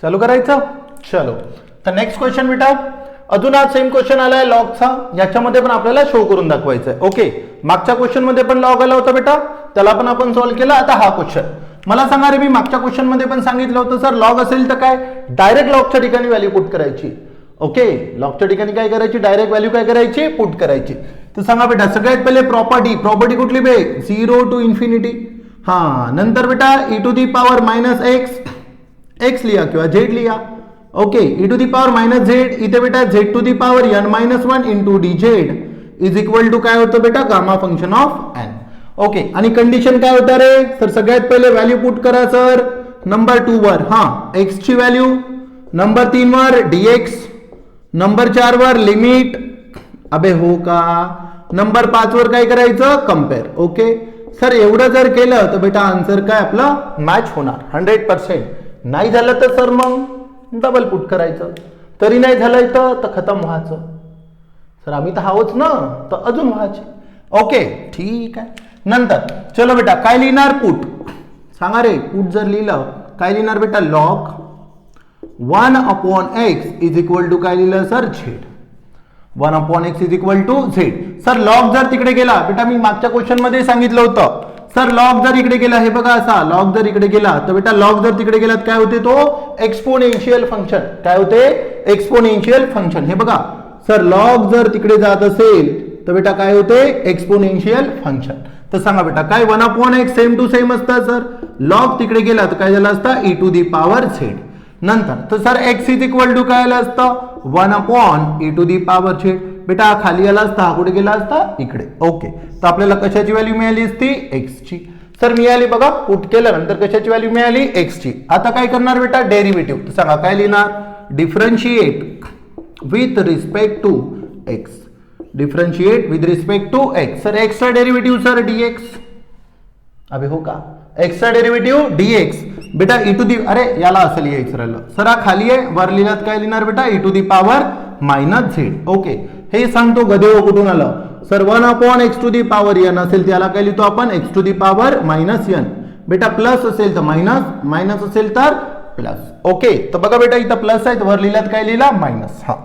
चालू करायचं. चलो तर नेक्स्ट क्वेश्चन बेटा, अजून आज सेम क्वेश्चन आलाय लॉगचा, याच्यामध्ये पण आपल्याला शो करून दाखवायचं आहे. ओके, मागच्या क्वेश्चन मध्ये पण लॉग आला होता बेटा, त्याला पण आपण सॉल्व्ह केला. आता हा क्वेश्चन मला सांगा रे, मी मागच्या क्वेश्चन मध्ये पण सांगितलं होतं सर लॉग असेल तर काय डायरेक्ट लॉगच्या ठिकाणी व्हॅल्यू पुट करायची. ओके, लॉगच्या ठिकाणी काय करायची, डायरेक्ट व्हॅल्यू काय करायची, पुट करायची. तर सांगा बेटा, सगळ्यात पहिले प्रॉपर्टी कुठली बे, 0 to इन्फिनिटी. हा, नंतर बेटा e to the power minus x लिहा किंवा झेड लिहा. Okay, e to the power minus z, इथे बेटा z to the power n-1 into d z is equal to काय होतं बेटा, gamma function of n. Okay, आणि कंडिशन काय होतं रे सर, सगळ्यात पहिले व्हॅल्यू पुट करा सर नंबर 2 वर, हा x ची व्हॅल्यू, नंबर 3 वर dx, नंबर 4 वर लिमिट, अबे हो का, नंबर 5 वर काय करायचं, कम्पेअर. ओके सर, एवढं जर केलं तर बेटा आन्सर काय आपलं मॅच होणार 100%. नाही झालं तर सर मग डबल पुट करायचं, तरी नाही झालं तर खतम व्हायचं. सर आम्ही तर आहोच ना, तर अजून व्हायचे. ओके ठीक आहे. नंतर चलो बेटा काय लिहिणार, पुट सांगा रे. पुट जर लिहिलं काय लिहिणार बेटा, log 1/x is equal to काय लिहिलं sir, z. 1/x is equal to z. Sir log जर तिकडे गेला बेटा, मी मागच्या क्वेश्चन मध्ये सांगितलं होतं सर लॉग जर इकडे गेला, हे बघा असा लॉग जर इकडे गेला तर बेटा लॉग जर तिकडे गेला काय होते, तो एक्सपोनेन्शियल फंक्शन. काय होते, एक्सपोनेन्शियल फंक्शन. हे बघा सर, लॉग जर तिकडे जात असेल तर बेटा काय होते, एक्सपोनेन्शियल फंक्शन. तर सांगा बेटा काय 1/x सेम टू सेम असतं सर, लॉग तिकडे गेला तर काय झालं असतं, e to the power z. नंतर तर sir x is equal to काय आलं असतं, 1/e to the power Z. बेटा खाली आला असता, हा कुठे गेला असता, इकडे. ओके, तर आपल्याला कशाची व्हॅल्यू मिळाली असती, x ची. सर मिळाली बघा, पुट केल्यानंतर कशाची व्हॅल्यू मिळाली, x ची. आता काय करणार बेटा, डेरिव्हेटिव्ह. तर सांगा काय लिहिणार, differentiate with respect to x. Differentiate with respect to x. Sir x चा डेरिव्हेटिव्ह सर dx. अबे हो का, x चा डेरिव्हेटिव्ह dx. बेटा e टू दी, अरे याला असं लिहायचं राहिलं सर, हा खाली आहे, वर लिहिलात काय लिहिणार बेटा, e to the power minus z. Okay, हे सांगतो गदेव कुठून आलं sir, 1/x to the power n असेल त्याला काय लिहितो आपण, x to the power minus n. बेटा प्लस असेल तर मायनस, मायनस असेल तर प्लस. ओके, तर बघा बेटा इथं प्लस आहे, वर लिहिलात काय लिहिला, मायनस. हा,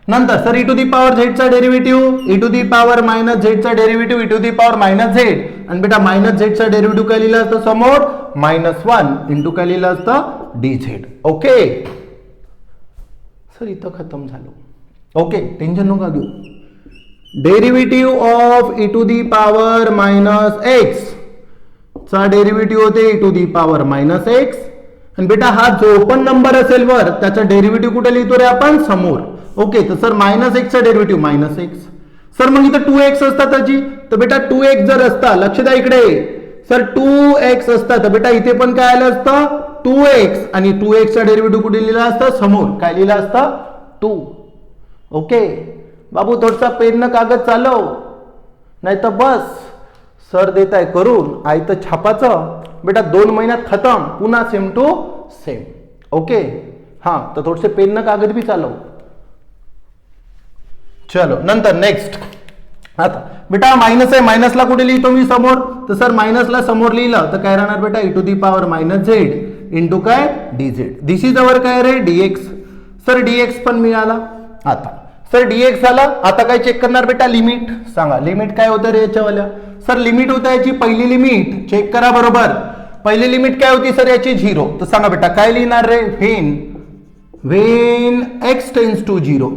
नंतर sir e to the power Z चा derivative, e to the power minus Z चा derivative, e to the power minus Z. आणि बेटा मायनस झेड चा डेरिव्हेटिव्ह काय लिहिलं असतं समोर, -1 इंटू काय लिहिलं असतं, dz. ओके सर, इथं खतम झालं. ओके, टेन्शन नका घेऊ. Derivative of e to the power minus x चा डेरिव्हेटिव्ह होते e to the power minus x. आणि बेटा हा जो पण नंबर असेल वर त्याचा डेरिव्हेटिव्ह कुठे लिहितो रे आपण, समोर. ओके, तर सर -x चा डेरिव्हेटिव्ह -x. सर मग इथं 2x असतात त्याची, तर बेटा 2x जर असता, लक्ष द्या इकडे सर, 2x असता तर बेटा इथे पण काय आलं असतं 2x, आणि 2x चा डेरिव्हेटिव्ह कुठे लिहिला असता, समोर काय लिहिला असता, 2. ओके बाबू, थोडसा पेन कागद चालव, नाही तर बस सर देत आहे करून आयतं छापाचं. बेटा 2 महिन्यात खतम, पुन्हा सेम टू सेम. ओके, हा तर थोडेसे पेन कागद भी चालव. चलो नंतर नेक्स्ट. आता बेटा मायनस आहे, मायनसला कुठे लिहितो मी, समोर. तर सर मायनसला समोर लिहिलं तर काय राहणार बेटा, e to the power minus z into काय, dz. दिस इज अवर काय रे, dx. सर dx पण मिळाला. आता सर dx झाला, आता काय चेक करणार बेटा, लिमिट. सांगा लिमिट काय होतं रे याच्यावाल्या. सर लिमिट होता याची पहिली लिमिट, चेक करा बरोबर. पहिली लिमिट काय होती सर याची, 0. तर सांगा बेटा काय लिहिणार रे, व्हेन x टेन्स टू 0.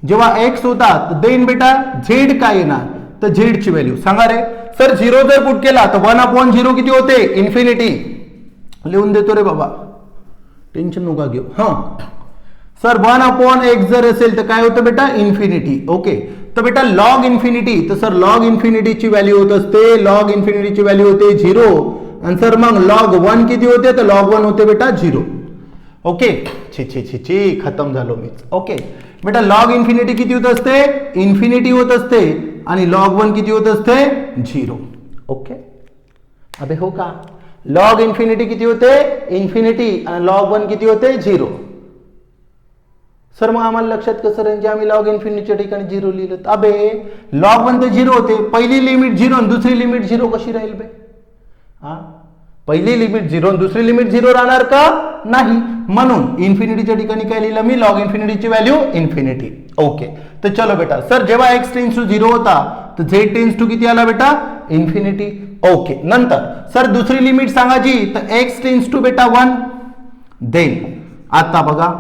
जेव्हा x होता देन बेटा z काय येणार, तर z ची व्हॅल्यू सांगा रे. सर 0 जर पुट केला तर 1/0 किती होते, इन्फिनिटी. लिहून देतो रे बाबा, टेन्शन नका घेऊ. हा सर 1/x जर असेल तर काय होतं बेटा, इन्फिनिटी. ओके, तर बेटा लॉग इन्फिनिटी, तर सर लॉग इन्फिनिटीची व्हॅल्यू होत असते, लॉग इन्फिनिटीची व्हॅल्यू होते 0. आणि सर मग लॉग 1 किती होते, तर लॉग 1 होते बेटा 0. ओके, छी खतम झालो मी. ओके बेटा लॉग इन्फिनिटी किती होत असते, इन्फिनिटी होत असते, आणि लॉग 1 किती होत असते, 0. ओके, अबे हो का, लॉग इन्फिनिटी किती होते, इन्फिनिटी, आणि लॉग 1 किती होते, 0. सर मग आम्हाला लक्षात कसं राहील, आम्ही लॉग इन्फिनिटीच्या ठिकाणी 0 लिहिलं. अबे लॉग 1 तर 0 होते, पहिली लिमिट 0 आणि दुसरी लिमिट 0 कशी राहील बे. हा पहिली लिमिट 0 दुसरी लिमिट 0 राहणार का नाही, म्हणून इन्फिनिटीच्या ठिकाणी काय लिहिलं मी, लॉग इन्फिनिटीची व्हॅल्यू इन्फिनिटी. ओके, तर चलो बेटा, सर जेव्हा x टेन्स टू 0 होता तर z टेन्स टू किती आला बेटा, इन्फिनिटी. ओके, नंतर सर दुसरी लिमिट सांगायची तर x टेन्स टू बेटा 1. देन आता बघा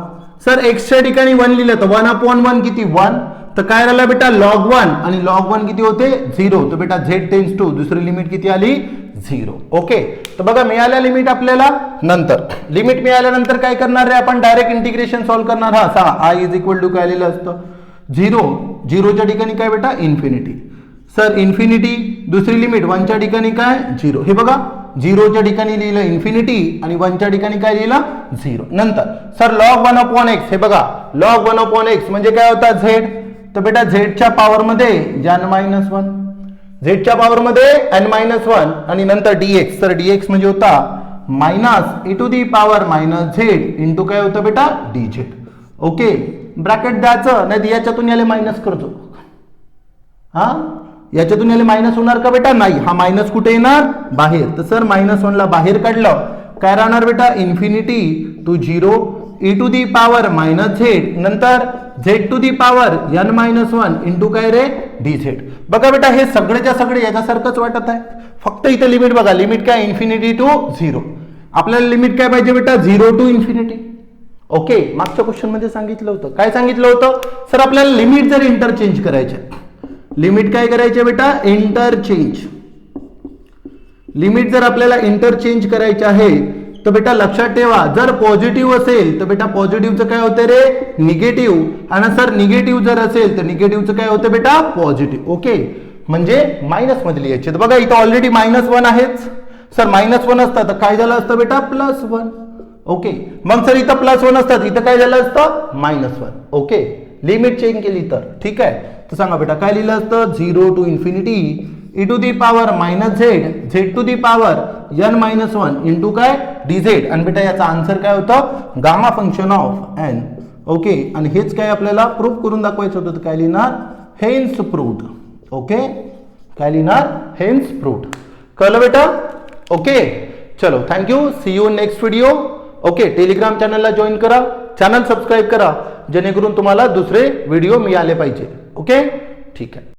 सर x च्या ठिकाणी 1 लिहिलं तर 1/1 किती 1, तर काय राहिलं बेटा log 1 आणि log 1 किती होते 0, तर बेटा z टेन्स टू दुसरी लिमिट किती आली 0. ओके, तर बघा मिळाल्या लिमिट आपल्याला. नंतर लिमिट मिळाल्यानंतर काय करणार आहे आपण, डायरेक्ट इंटिग्रेशन सॉल्व्ह करणार. हा सा i इज इक्वल टू काय लिहिलं असतं 0 च्या ठिकाणी काय बेटा इन्फिनिटी. सर इन्फिनिटी दुसरी लिमिट 1 च्या ठिकाणी काय 0, हे बघा 0 च्या ठिकाणी लिहिलं इन्फिनिटी आणि 1 च्या ठिकाणी काय लिहिलं 0. नंतर सर log 1/x, हे बघा log 1/x म्हणजे काय होता z, तर बेटा z च्या पॉवर मध्ये n-1, z च्या पॉवर मध्ये n-1 आणि नंतर dx, तर dx म्हणजे होता minus e to the power minus z into काय होतं बेटा dz. ओके, ब्रॅकेट द्यायचं नाही, याच्यातून याला मायनस करतो. हा याच्यातून याला मायनस होणार का बेटा, नाही, हा मायनस कुठे येणार बाहेर, तर सर -1 ला बाहेर काढलं काय राहणार बेटा, infinity to 0 e to the power minus z नंतर z to the power n-1 into काय रे dz. बघा बेटा हे सगळेच्या सगळे याच्यासारखंच वाटत आहे, फक्त इथे लिमिट बघा, लिमिट काय इन्फिनिटी टू 0, आपल्याला लिमिट काय पाहिजे बेटा 0 टू इन्फिनिटी. ओके, मागच्या क्वेश्चन मध्ये सांगितलं होतं, काय सांगितलं होतं सर, आपल्याला लिमिट जर इंटरचेंज करायचे, लिमिट काय करायचे बेटा इंटरचेंज, लिमिट जर आपल्याला इंटरचेंज करायचे आहे तर बेटा लक्षात ठेवा, जर पॉझिटिव्ह असेल तर बेटा पॉझिटिव्हचं काय होतं रे निगेटिव्ह, आणि सर निगेटिव्ह जर असेल तर निगेटिव्हचं काय होतं बेटा पॉझिटिव्ह. ओके, म्हणजे मायनस मध्ये लिहायचे. तर बघा इथं ऑलरेडी -1 आहेच, सर -1 असतं तर काय झालं असतं बेटा +1. ओके, मग सर इथं +1 असतात, इथं काय झालं असतं -1. ओके, लिमिट चेंज केली तर ठीक आहे, तर सांगा बेटा काय लिहिलं असतं 0 to infinity e to the power minus z to the power n-1 into काय dz, आणि बेटा याचा आन्सर काय होतं gamma function of n. Okay, आणि हेच काय आपल्याला प्रूफ करून दाखवायचं होतं, तर काय लिहिणार हेन्स प्रूव्ड. ओके, काय लिहिणार हेन्स प्रूव्ड. कळलं बेटा. ओके, चलो thank you, see you next video. Okay, Telegram चॅनलला जॉईन करा, चॅनल सबस्क्राईब करा, जेणेकरून तुम्हाला दुसरे व्हिडिओ मिळाले पाहिजे. ओके, ठीक आहे.